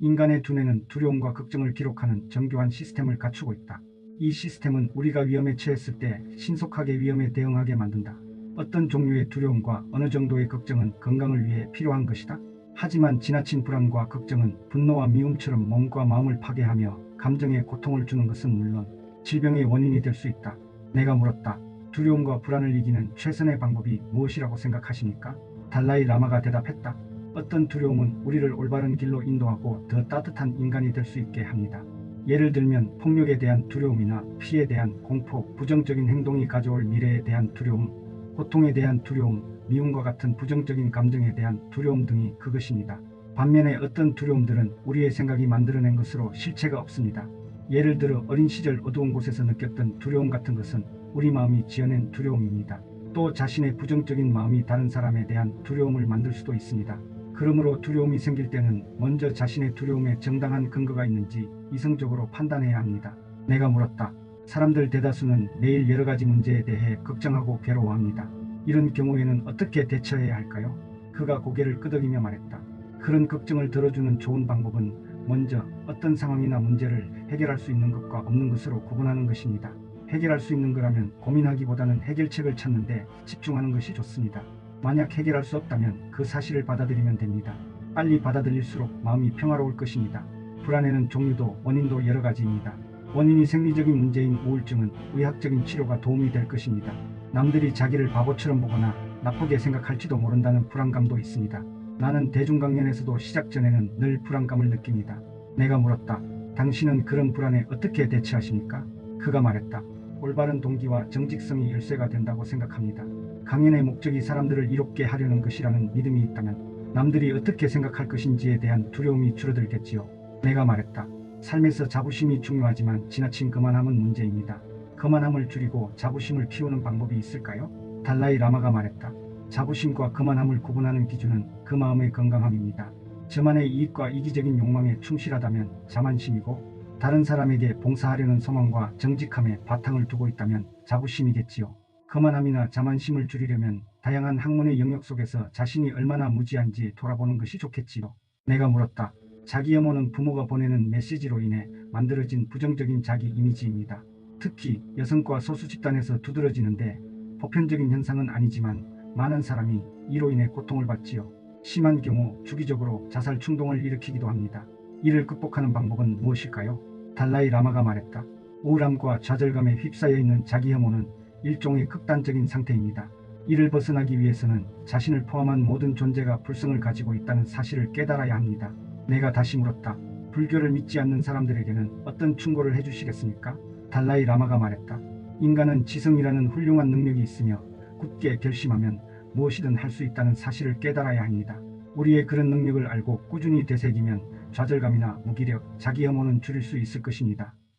인간의 두뇌는 두려움과 걱정을 기록하는 정교한 시스템을 갖추고 있다. 이 시스템은 우리가 위험에 처했을 때 신속하게 위험에 대응하게 만든다. 어떤 종류의 두려움과 어느 정도의 걱정은 건강을 위해 필요한 것이다. 하지만 지나친 불안과 걱정은 분노와 미움처럼 몸과 마음을 파괴하며 감정에 고통을 주는 것은 물론 질병의 원인이 될 수 있다. 내가 물었다. 두려움과 불안을 이기는 최선의 방법이 무엇이라고 생각하십니까? 달라이 라마가 대답했다. 어떤 두려움은 우리를 올바른 길로 인도하고 더 따뜻한 인간이 될 수 있게 합니다. 예를 들면 폭력에 대한 두려움이나 피해에 대한 공포, 부정적인 행동이 가져올 미래에 대한 두려움, 고통에 대한 두려움, 미움과 같은 부정적인 감정에 대한 두려움 등이 그것입니다. 반면에 어떤 두려움들은 우리의 생각이 만들어낸 것으로 실체가 없습니다. 예를 들어 어린 시절 어두운 곳에서 느꼈던 두려움 같은 것은 우리 마음이 지어낸 두려움입니다. 또 자신의 부정적인 마음이 다른 사람에 대한 두려움을 만들 수도 있습니다. 그러므로 두려움이 생길 때는 먼저 자신의 두려움에 정당한 근거가 있는지 이성적으로 판단해야 합니다. 내가 물었다. 사람들 대다수는 매일 여러 가지 문제에 대해 걱정하고 괴로워합니다. 이런 경우에는 어떻게 대처해야 할까요? 그가 고개를 끄덕이며 말했다. 그런 걱정을 덜어주는 좋은 방법은 먼저 어떤 상황이나 문제를 해결할 수 있는 것과 없는 것으로 구분하는 것입니다. 해결할 수 있는 거라면 고민하기보다는 해결책을 찾는 데 집중하는 것이 좋습니다. 만약 해결할 수 없다면 그 사실을 받아들이면 됩니다. 빨리 받아들일수록 마음이 평화로울 것입니다. 불안에는 종류도 원인도 여러 가지입니다. 원인이 생리적인 문제인 우울증은 의학적인 치료가 도움이 될 것입니다. 남들이 자기를 바보처럼 보거나 나쁘게 생각할지도 모른다는 불안감도 있습니다. 나는 대중강연에서도 시작 전에는 늘 불안감을 느낍니다. 내가 물었다. 당신은 그런 불안에 어떻게 대처하십니까? 그가 말했다. 올바른 동기와 정직성이 열쇠가 된다고 생각합니다. 강연의 목적이 사람들을 이롭게 하려는 것이라는 믿음이 있다면 남들이 어떻게 생각할 것인지에 대한 두려움이 줄어들겠지요. 내가 말했다. 삶에서 자부심이 중요하지만 지나친 거만함은 문제입니다. 거만함을 줄이고 자부심을 키우는 방법이 있을까요? 달라이 라마가 말했다. 자부심과 거만함을 구분하는 기준은 그 마음의 건강함입니다. 저만의 이익과 이기적인 욕망에 충실하다면 자만심이고 다른 사람에게 봉사하려는 소망과 정직함에 바탕을 두고 있다면 자부심이겠지요. 거만함이나 자만심을 줄이려면 다양한 학문의 영역 속에서 자신이 얼마나 무지한지 돌아보는 것이 좋겠지요. 내가 물었다. 자기 혐오는 부모가 보내는 메시지로 인해 만들어진 부정적인 자기 이미지입니다. 특히 여성과 소수 집단에서 두드러지는데 보편적인 현상은 아니지만 많은 사람이 이로 인해 고통을 받지요. 심한 경우 주기적으로 자살 충동을 일으키기도 합니다. 이를 극복하는 방법은 무엇일까요? 달라이 라마가 말했다. 우울함과 좌절감에 휩싸여 있는 자기 혐오는 일종의 극단적인 상태입니다. 이를 벗어나기 위해서는 자신을 포함한 모든 존재가 불성을 가지고 있다는 사실을 깨달아야 합니다. 내가 다시 물었다. 불교를 믿지 않는 사람들에게는 어떤 충고를 해주시겠습니까? 달라이 라마가 말했다. 인간은 지성이라는 훌륭한 능력이 있으며 굳게 결심하면 무엇이든 할 수 있다는 사실을 깨달아야 합니다. 우리의 그런 능력을 알고 꾸준히 되새기면 좌절감이나 무기력, 자기 혐오는 줄일 수 있을 것입니다.